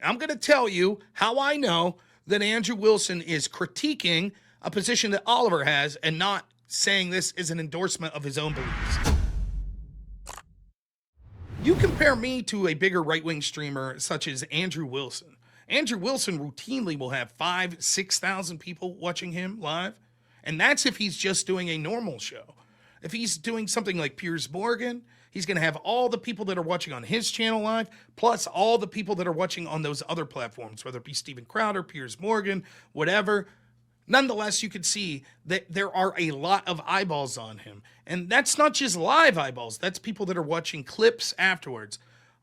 I'm going to tell you how I know that Andrew Wilson is critiquing a position that Oliver has and not saying this is an endorsement of his own beliefs. You compare me to a bigger right-wing streamer such as Andrew Wilson. Andrew Wilson routinely will have 5,000, 6,000 people watching him live. And that's if he's just doing a normal show. If he's doing something like Piers Morgan, he's going to have all the people that are watching on his channel live, plus all the people that are watching on those other platforms, whether it be Steven Crowder, Piers Morgan, whatever. Nonetheless, you can see that there are a lot of eyeballs on him. And that's not just live eyeballs. That's people that are watching clips afterwards.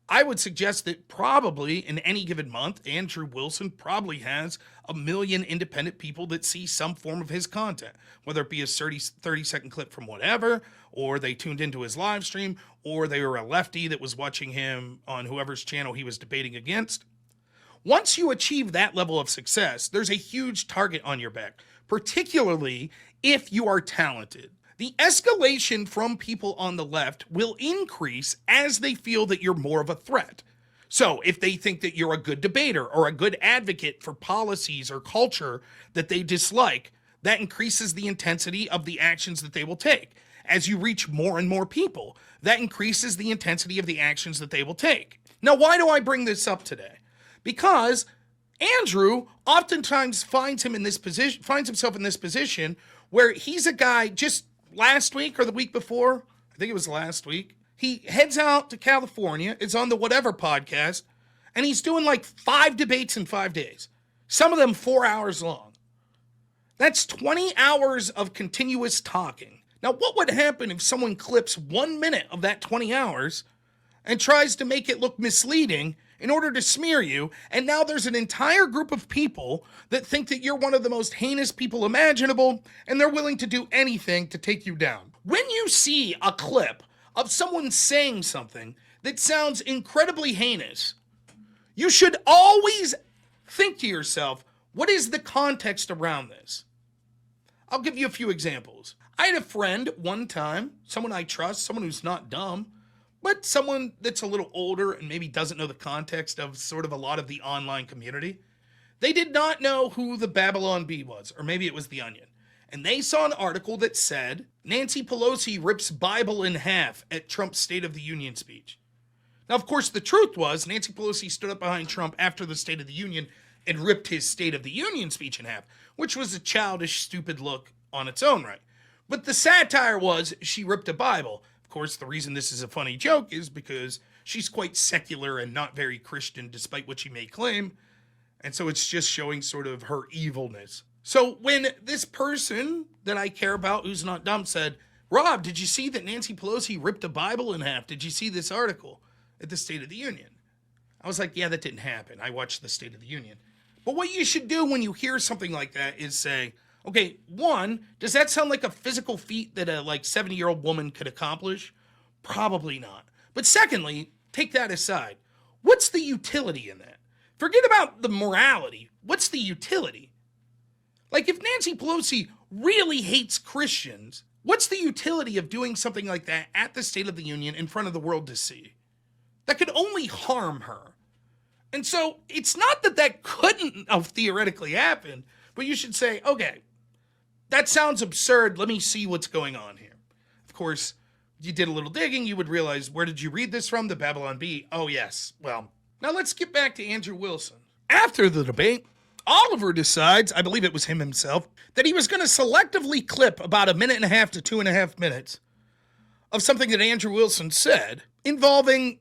I would suggest that probably in any given month, Andrew Wilson probably has 1 million independent people that see some form of his content, whether it be a 30-second clip from whatever, or they tuned into his live stream, or they were a lefty that was watching him on whoever's channel he was debating against. Once you achieve that level of success, there's a huge target on your back, particularly if you are talented. The escalation from people on the left will increase as they feel that you're more of a threat. So if they think that you're a good debater or a good advocate for policies or culture that they dislike, that increases the intensity of the actions that they will take. As you reach more and more people, that increases the intensity of the actions that they will take. Now, why do I bring this up today? Because Andrew oftentimes finds himself in this position where he's a guy just last week or the week before, I think it was last week, he heads out to California, is on the Whatever podcast, and he's doing like 5 debates in 5 days. Some of them 4 hours long. That's 20 hours of continuous talking. Now, what would happen if someone clips 1 minute of that 20 hours and tries to make it look misleading in order to smear you, and now there's an entire group of people that think that you're one of the most heinous people imaginable, and they're willing to do anything to take you down. When you see a clip of someone saying something that sounds incredibly heinous, you should always think to yourself, what is the context around this? I'll give you a few examples. I had a friend one time, someone I trust, someone who's not dumb, but someone that's a little older and maybe doesn't know the context of sort of a lot of the online community. They did not know who the Babylon Bee was, or maybe it was The Onion. And they saw an article that said, Nancy Pelosi rips Bible in half at Trump's State of the Union speech. Now, of course, the truth was Nancy Pelosi stood up behind Trump after the State of the Union and ripped his State of the Union speech in half, which was a childish, stupid look on its own right. But the satire was she ripped a Bible. Of course, the reason this is a funny joke is because she's quite secular and not very Christian, despite what she may claim. And so it's just showing sort of her evilness. So when this person that I care about, who's not dumb, said, Rob, did you see that Nancy Pelosi ripped a Bible in half? Did you see this article at the State of the Union? I was like, yeah, that didn't happen. I watched the State of the Union. But what you should do when you hear something like that is say, okay, one, does that sound like a physical feat that a 70-year-old woman could accomplish? Probably not. But secondly, take that aside. What's the utility in that? Forget about the morality. What's the utility? Like, if Nancy Pelosi really hates Christians, what's the utility of doing something like that at the State of the Union in front of the world to see? That could only harm her. And so it's not that that couldn't have theoretically happened, but you should say, okay, that sounds absurd. Let me see what's going on here. Of course, you did a little digging. You would realize, where did you read this from? The Babylon Bee. Oh, yes. Well, now let's get back to Andrew Wilson. After the debate, Oliver decides, I believe it was him himself, that he was going to selectively clip about 1.5 to 2.5 minutes of something that Andrew Wilson said involving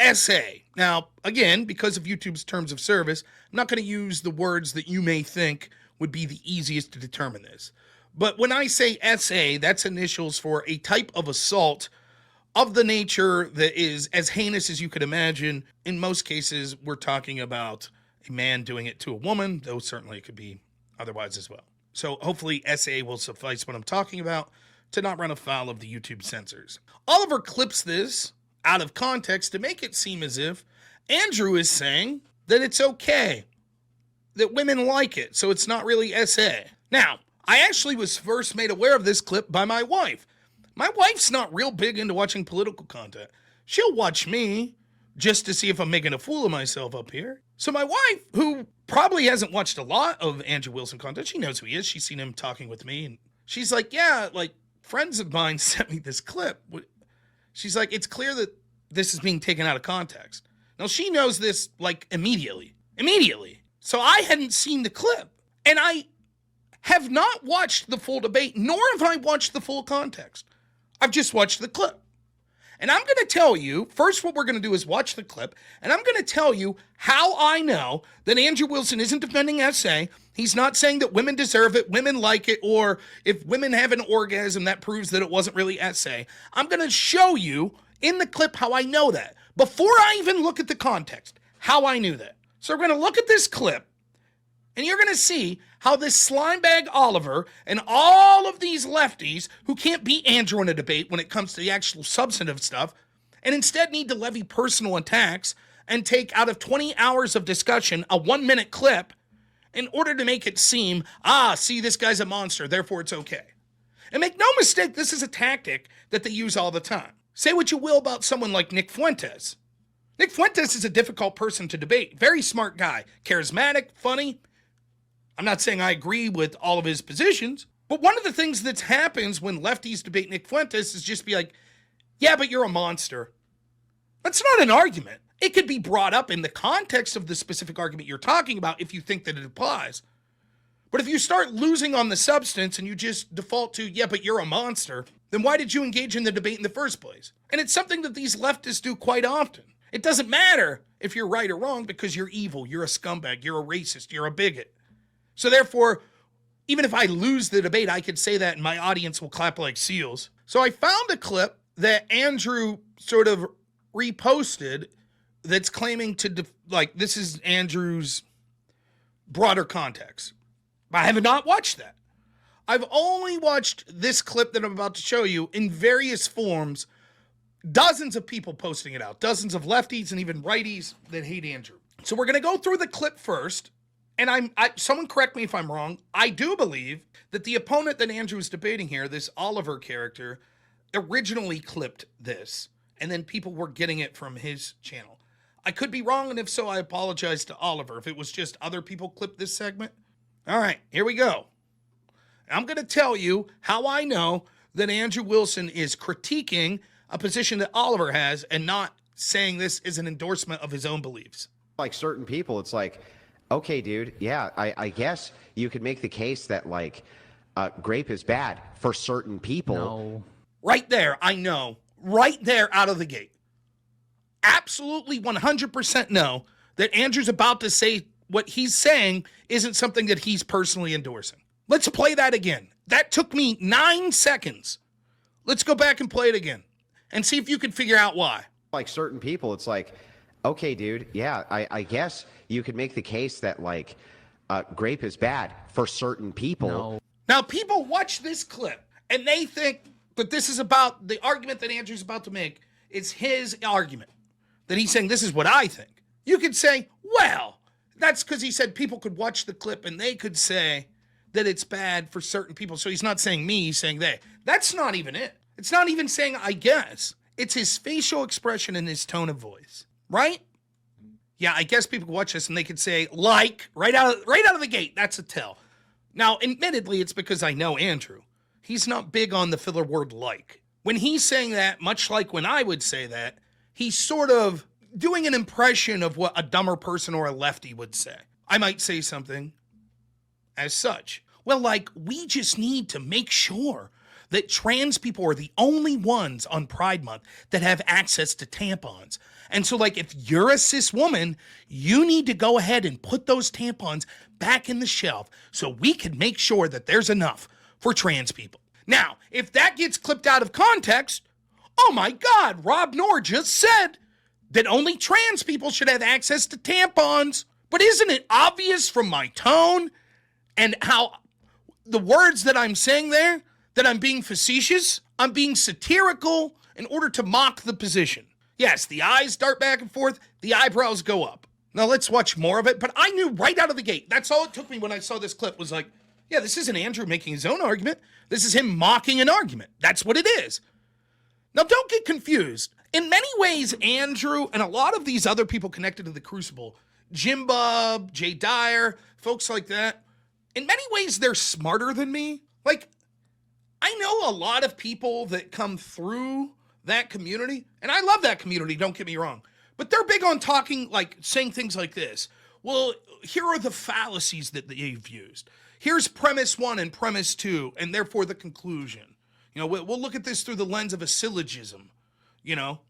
SA. Now, again, because of YouTube's terms of service, I'm not going to use the words that you may think would be the easiest to determine this. But when I say SA, that's initials for a type of assault of the nature that is as heinous as you could imagine. In most cases, we're talking about a man doing it to a woman, though certainly it could be otherwise as well. So hopefully SA will suffice what I'm talking about to not run afoul of the YouTube censors. Oliver clips this out of context to make it seem as if Andrew is saying that it's okay, that women like it, so it's not really SA. Now, I actually was first made aware of this clip by my wife. My wife's not real big into watching political content. She'll watch me just to see if I'm making a fool of myself up here. So my wife, who probably hasn't watched a lot of Andrew Wilson content, she knows who he is. She's seen him talking with me. And she's like, yeah, like friends of mine sent me this clip. She's like, it's clear that this is being taken out of context. Now she knows this like immediately. So I hadn't seen the clip. And I have not watched the full debate, nor have I watched the full context. I've just watched the clip. And I'm going to tell you, first what we're going to do is watch the clip, and I'm going to tell you how I know that Andrew Wilson isn't defending SA. He's not saying that women deserve it, women like it, or if women have an orgasm, that proves that it wasn't really SA. I'm going to show you in the clip how I know that, before I even look at the context, how I knew that. So we're going to look at this clip, and you're going to see how this slimebag Oliver and all of these lefties who can't beat Andrew in a debate when it comes to the actual substantive stuff and instead need to levy personal attacks and take out of 20 hours of discussion a 1-minute clip in order to make it seem, see, this guy's a monster, therefore it's okay. And make no mistake, this is a tactic that they use all the time. Say what you will about someone like Nick Fuentes. Nick Fuentes is a difficult person to debate. Very smart guy, charismatic, funny. I'm not saying I agree with all of his positions, but one of the things that happens when lefties debate Nick Fuentes is just be like, yeah, but you're a monster. That's not an argument. It could be brought up in the context of the specific argument you're talking about if you think that it applies. But if you start losing on the substance and you just default to, yeah, but you're a monster, then why did you engage in the debate in the first place? And it's something that these leftists do quite often. It doesn't matter if you're right or wrong because you're evil, you're a scumbag, you're a racist, you're a bigot. So therefore, even if I lose the debate, I could say that and my audience will clap like seals. So I found a clip that Andrew sort of reposted that's claiming to, this is Andrew's broader context. I have not watched that. I've only watched this clip that I'm about to show you in various forms. Dozens of people posting it out. Dozens of lefties and even righties that hate Andrew. So we're going to go through the clip first. And someone correct me if I'm wrong. I do believe that the opponent that Andrew is debating here, this Oliver character, originally clipped this. And then people were getting it from his channel. I could be wrong, and if so, I apologize to Oliver. If it was just other people clipped this segment. All right, here we go. I'm going to tell you how I know that Andrew Wilson is critiquing a position that Oliver has and not saying this is an endorsement of his own beliefs. Like certain people, it's like, okay, dude, yeah, I guess you could make the case that, grape is bad for certain people. No. Right there, I know. Right there out of the gate. Absolutely 100% know that Andrew's about to say what he's saying isn't something that he's personally endorsing. Let's play that again. That took me 9 seconds. Let's go back and play it again and see if you can figure out why. Like certain people, it's like, okay, dude, yeah, I guess you could make the case that, grape is bad for certain people. No. Now, people watch this clip, and they think that this is about the argument that Andrew's about to make. It's his argument, that he's saying, this is what I think. You could say, well, that's because he said people could watch the clip, and they could say that it's bad for certain people. So he's not saying me, he's saying they. That's not even it. It's not even saying I guess. It's his facial expression and his tone of voice. Right? Yeah, I guess people could watch this and they could say, right out of the gate. That's a tell. Now, admittedly, it's because I know Andrew. He's not big on the filler word like. When he's saying that, much like when I would say that, he's sort of doing an impression of what a dumber person or a lefty would say. I might say something as such. Well, we just need to make sure that trans people are the only ones on Pride Month that have access to tampons. And so, if you're a cis woman, you need to go ahead and put those tampons back in the shelf so we can make sure that there's enough for trans people. Now, if that gets clipped out of context, oh my God, Rob Noor just said that only trans people should have access to tampons. But isn't it obvious from my tone and how the words that I'm saying there that I'm being facetious? I'm being satirical in order to mock the position. Yes, the eyes dart back and forth, the eyebrows go up. Now let's watch more of it, but I knew right out of the gate. That's all it took me when I saw this clip was like, yeah, this isn't Andrew making his own argument. This is him mocking an argument. That's what it is. Now don't get confused. In many ways, Andrew and a lot of these other people connected to the Crucible Jim Bob, Jay Dyer, folks like that. In many ways, they're smarter than me. Like, I know a lot of people that come through that community, and I love that community, don't get me wrong. But they're big on talking, like, saying things like this. Well, here are the fallacies that they've used. Here's premise 1 and premise 2, and therefore the conclusion. You know, we'll look at this through the lens of a syllogism, you know?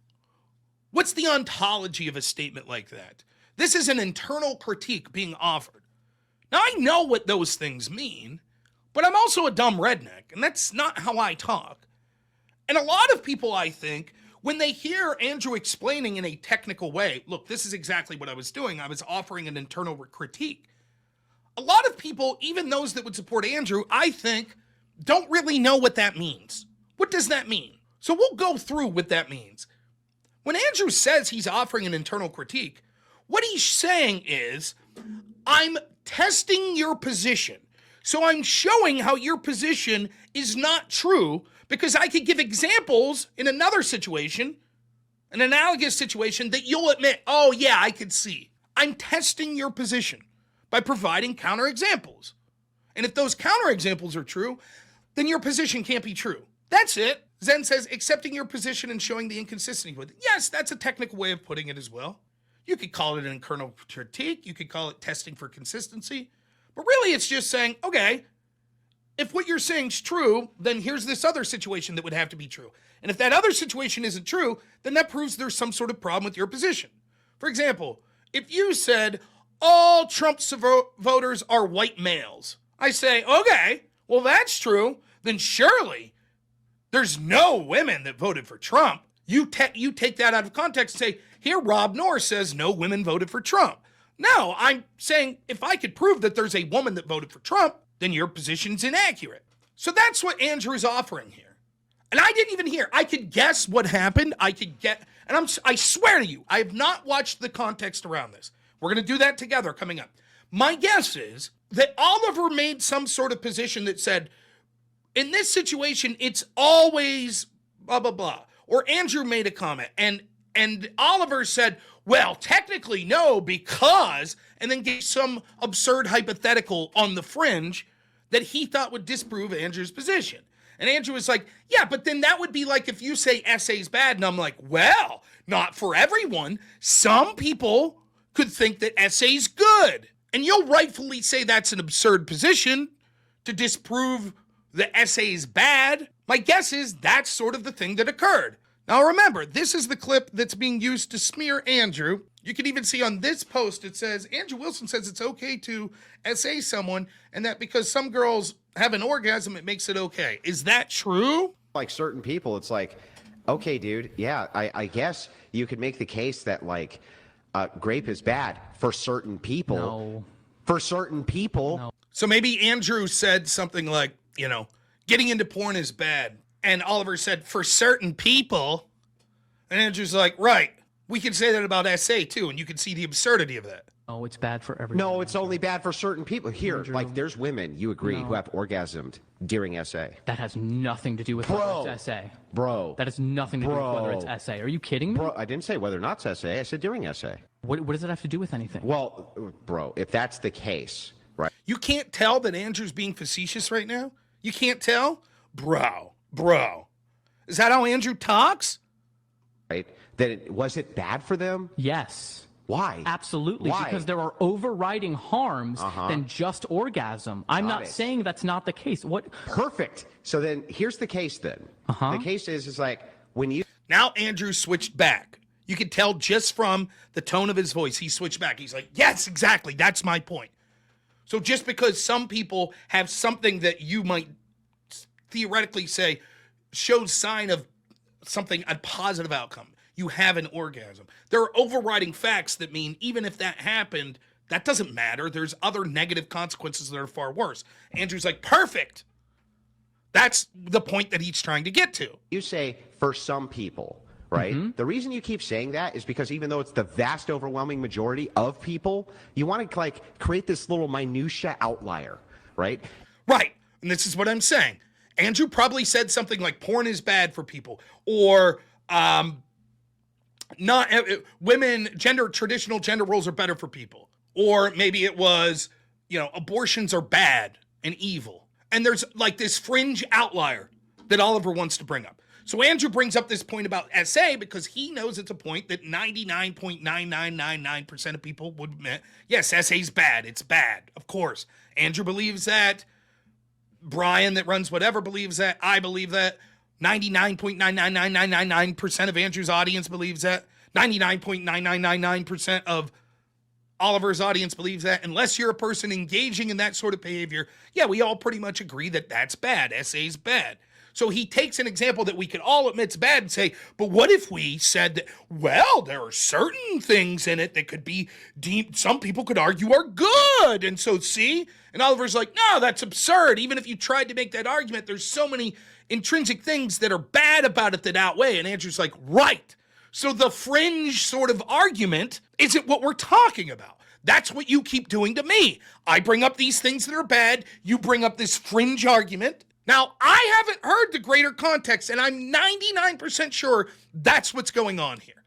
What's the ontology of a statement like that? This is an internal critique being offered. Now, I know what those things mean, but I'm also a dumb redneck, and that's not how I talk. And a lot of people, I think, when they hear Andrew explaining in a technical way, look, this is exactly what I was doing. I was offering an internal critique. A lot of people, even those that would support Andrew, I think, don't really know what that means. What does that mean? So we'll go through what that means. When Andrew says he's offering an internal critique, what he's saying is, I'm testing your position. So I'm showing how your position is not true because I could give examples in another situation, an analogous situation that you'll admit, oh yeah, I could see. I'm testing your position by providing counterexamples. And if those counterexamples are true, then your position can't be true. That's it. Zen says, accepting your position and showing the inconsistency with it. Yes, that's a technical way of putting it as well. You could call it an internal critique. You could call it testing for consistency. But really, it's just saying, okay, if what you're saying is true, then here's this other situation that would have to be true. And if that other situation isn't true, then that proves there's some sort of problem with your position. For example, if you said all Trump voters are white males, I say, okay, well, that's true. Then surely there's no women that voted for Trump. You take that out of context and say, here, Rob Norris says no women voted for Trump. No, I'm saying if I could prove that there's a woman that voted for Trump, then your position's inaccurate. So that's what Andrew's offering here. And I didn't even hear. I could guess what happened. I swear to you, I have not watched the context around this. We're going to do that together coming up. My guess is that Oliver made some sort of position that said, in this situation, it's always blah, blah, blah. Or Andrew made a comment and Oliver said, well, technically no, because, and then gave some absurd hypothetical on the fringe that he thought would disprove Andrew's position. And Andrew was like, yeah, but then that would be like if you say essay's bad. And I'm like, well, not for everyone. Some people could think that essay's good. And you'll rightfully say that's an absurd position to disprove the essay's bad. My guess is that's sort of the thing that occurred. Now remember, this is the clip that's being used to smear Andrew. You can even see on this post, it says, Andrew Wilson says it's okay to essay someone and that because some girls have an orgasm, it makes it okay. Is that true? Like certain people, it's like, okay, dude, yeah, I guess you could make the case that like grape is bad for certain people. No. For certain people. No. So maybe Andrew said something like, you know, getting into porn is bad. And Oliver said, for certain people. And Andrew's like, right, we can say that about SA too. And you can see the absurdity of that. Oh, it's bad for everyone. No, it's only bad for certain people. Here, Andrew. like there's women, you agree, who have orgasmed during SA. That has nothing to do with whether it's SA. Bro. That has nothing to do with whether it's SA. Are you kidding me? Bro, I didn't say whether or not it's SA. I said during SA. What does it have to do with anything? Well, bro, if that's the case, right? You can't tell that Andrew's being facetious right now? You can't tell? Bro. Is that how Andrew talks? Right? Was it bad for them? Yes. Why? Absolutely. Why? Because there are overriding harms than just orgasm. I'm not saying that's not the case. What? Perfect. So then here's the case then. The case is like when you... Now Andrew switched back. You could tell just from the tone of his voice, he switched back. He's like, yes, exactly. That's my point. So just because some people have something that you might theoretically say shows sign of something, a positive outcome. You have an orgasm. There are overriding facts that mean even if that happened, that doesn't matter. There's other negative consequences that are far worse. Andrew's like, perfect. That's the point that he's trying to get to. You say for some people, right? The reason you keep saying that is because even though it's the vast overwhelming majority of people, you want to like create this little minutia outlier, right? Right. And this is what I'm saying. Andrew probably said something like porn is bad for people or traditional gender roles are better for people. Or maybe it was, abortions are bad and evil. And there's like this fringe outlier that Oliver wants to bring up. So Andrew brings up this point about SA because he knows it's a point that 99.9999% of people would admit, yes, SA's bad. It's bad. Of course. Andrew believes that. Brian that runs whatever believes that. I believe that. 99.999999% of Andrew's audience believes that. 99.9999% of Oliver's audience believes that. Unless you're a person engaging in that sort of behavior, yeah, we all pretty much agree that that's bad. SA's bad. So he takes an example that we could all admit's bad and say, but what if we said that, well, there are certain things in it that could be deemed, some people could argue are good. And so see? And Oliver's like, no, that's absurd. Even if you tried to make that argument, there's so many intrinsic things that are bad about it that outweigh. And Andrew's like, right. So the fringe sort of argument isn't what we're talking about. That's what you keep doing to me. I bring up these things that are bad. You bring up this fringe argument. Now, I haven't heard the greater context, and I'm 99% sure that's what's going on here.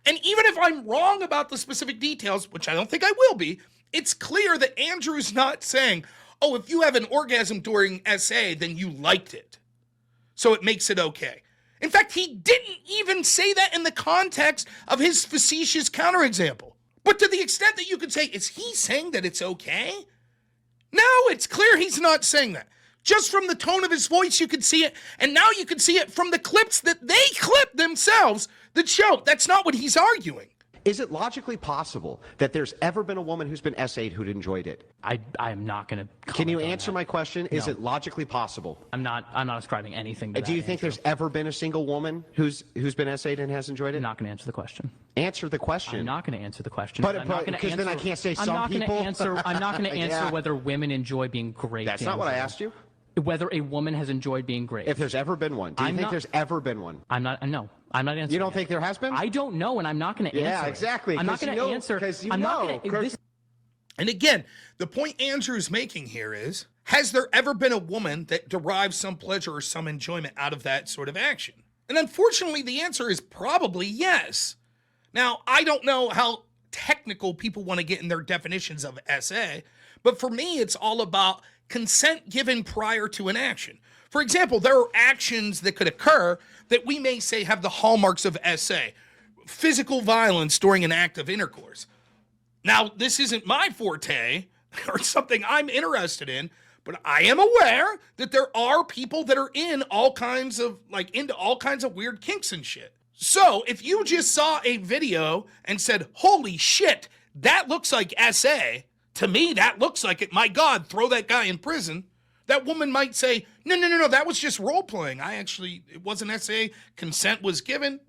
And even if I'm wrong about the specific details, which I don't think I will be, it's clear that Andrew's not saying, oh, if you have an orgasm during SA, then you liked it. So it makes it okay. In fact, he didn't even say that in the context of his facetious counterexample. But to the extent that you could say, is he saying that it's okay? No, it's clear he's not saying that. Just from the tone of his voice, you could see it. And now you can see it from the clips that they clipped themselves that show that's not what he's arguing. Is it logically possible that there's ever been a woman who's been SA'd who'd enjoyed it? I'm not going to. Can you answer my question? No. Is it logically possible? I'm not ascribing anything to that. Do you think there's ever been a single woman who's been SA'd and has enjoyed it? I'm not going to answer the question. Answer the question. I'm not going to answer the question. But because then I can't say some people. I'm not going to answer whether women enjoy being great. That's not what I asked you. Whether a woman has enjoyed being great. If there's ever been one. Do you think there's ever been one? No. I'm not answering. You don't think there has been? I don't know, and I'm not going to answer. Yeah, exactly. I'm not going to answer. Because you I'm know. not going to. And again, the point Andrew's making here is, has there ever been a woman that derives some pleasure or some enjoyment out of that sort of action? And unfortunately, the answer is probably yes. Now, I don't know how technical people want to get in their definitions of SA, but for me, it's all about consent given prior to an action. For example, there are actions that could occur that we may say have the hallmarks of SA. Physical violence during an act of intercourse. Now, this isn't my forte or something I'm interested in, but I am aware that there are people that are in all kinds of, into all kinds of weird kinks and shit. So if you just saw a video and said, holy shit, that looks like SA, to me, that looks like it. My God, throw that guy in prison. That woman might say, no, that was just role playing. It wasn't SA. Consent was given.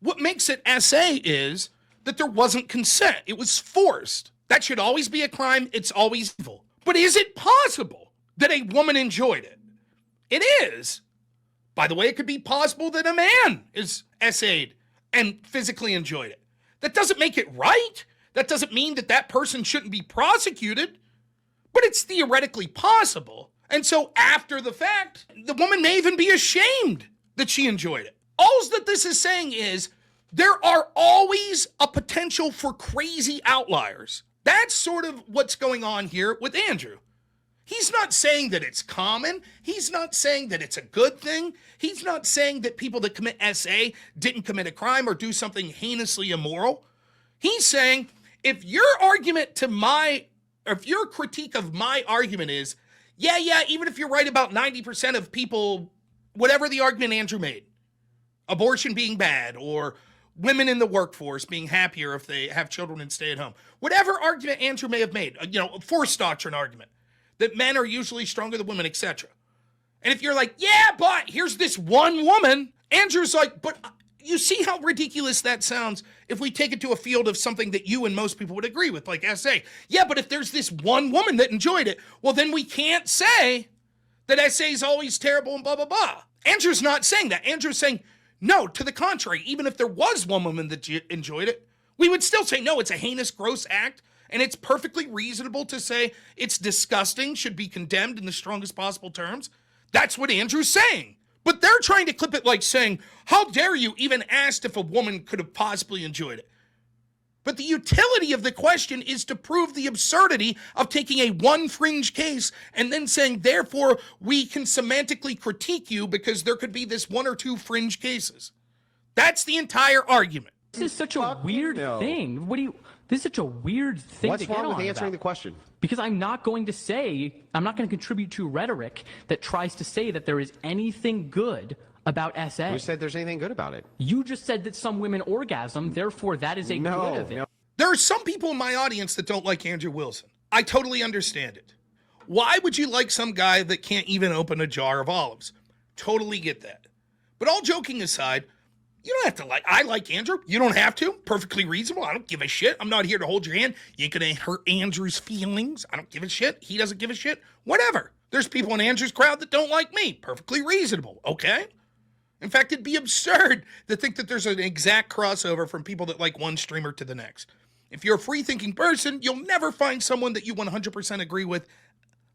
What makes it SA is that there wasn't consent. It was forced. That should always be a crime. It's always evil. But is it possible that a woman enjoyed it? It is. By the way, it could be possible that a man is SA'd and physically enjoyed it. That doesn't make it right. That doesn't mean that person shouldn't be prosecuted, but it's theoretically possible. And so after the fact, the woman may even be ashamed that she enjoyed it. All that this is saying is there are always a potential for crazy outliers. That's sort of what's going on here with Andrew. He's not saying that it's common. He's not saying that it's a good thing. He's not saying that people that commit SA didn't commit a crime or do something heinously immoral. He's saying, if your critique of my argument is, yeah, even if you're right about 90% of people, whatever the argument Andrew made, abortion being bad or women in the workforce being happier if they have children and stay at home, whatever argument Andrew may have made, a force doctrine argument, that men are usually stronger than women, etc. And if you're like, yeah, but here's this one woman, Andrew's like, but you see how ridiculous that sounds if we take it to a field of something that you and most people would agree with, like SA. Yeah, but if there's this one woman that enjoyed it, well, then we can't say that SA is always terrible and blah, blah, blah. Andrew's not saying that. Andrew's saying, no, to the contrary, even if there was one woman that enjoyed it, we would still say, no, it's a heinous, gross act, and it's perfectly reasonable to say it's disgusting, should be condemned in the strongest possible terms. That's what Andrew's saying. But they're trying to clip it like saying, how dare you even ask if a woman could have possibly enjoyed it? But the utility of the question is to prove the absurdity of taking a one fringe case and then saying, therefore, we can semantically critique you because there could be this one or two fringe cases. That's the entire argument. This is such a weird thing. This is such a weird thing to get on. What's wrong with answering about. the question? Because I'm not going to contribute to rhetoric that tries to say that there is anything good about SA. Who said there's anything good about it? You just said that some women orgasm, therefore that is a good of it. No. There are some people in my audience that don't like Andrew Wilson. I totally understand it. Why would you like some guy that can't even open a jar of olives? Totally get that. But all joking aside, you don't have to like. I like Andrew. You don't have to. Perfectly reasonable. I don't give a shit. I'm not here to hold your hand. You ain't gonna hurt Andrew's feelings. I don't give a shit. He doesn't give a shit. Whatever. There's people in Andrew's crowd that don't like me. Perfectly reasonable. Okay? In fact, it'd be absurd to think that there's an exact crossover from people that like one streamer to the next. If you're a free-thinking person, you'll never find someone that you 100% agree with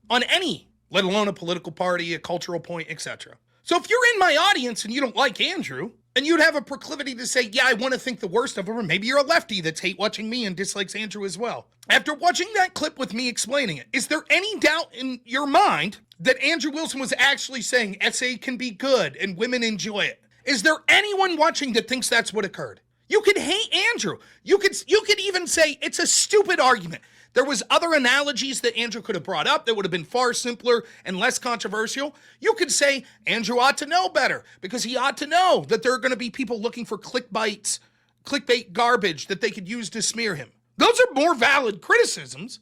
on any, let alone a political party, a cultural point, etc. So if you're in my audience and you don't like Andrew, and you'd have a proclivity to say, yeah, I want to think the worst of him, or maybe you're a lefty that's hate watching me and dislikes Andrew as well. After watching that clip with me explaining it, is there any doubt in your mind that Andrew Wilson was actually saying SA can be good and women enjoy it? Is there anyone watching that thinks that's what occurred? You could hate Andrew. You could even say it's a stupid argument. There was other analogies that Andrew could have brought up that would have been far simpler and less controversial. You could say Andrew ought to know better because he ought to know that there are going to be people looking for clickbait garbage that they could use to smear him. Those are more valid criticisms.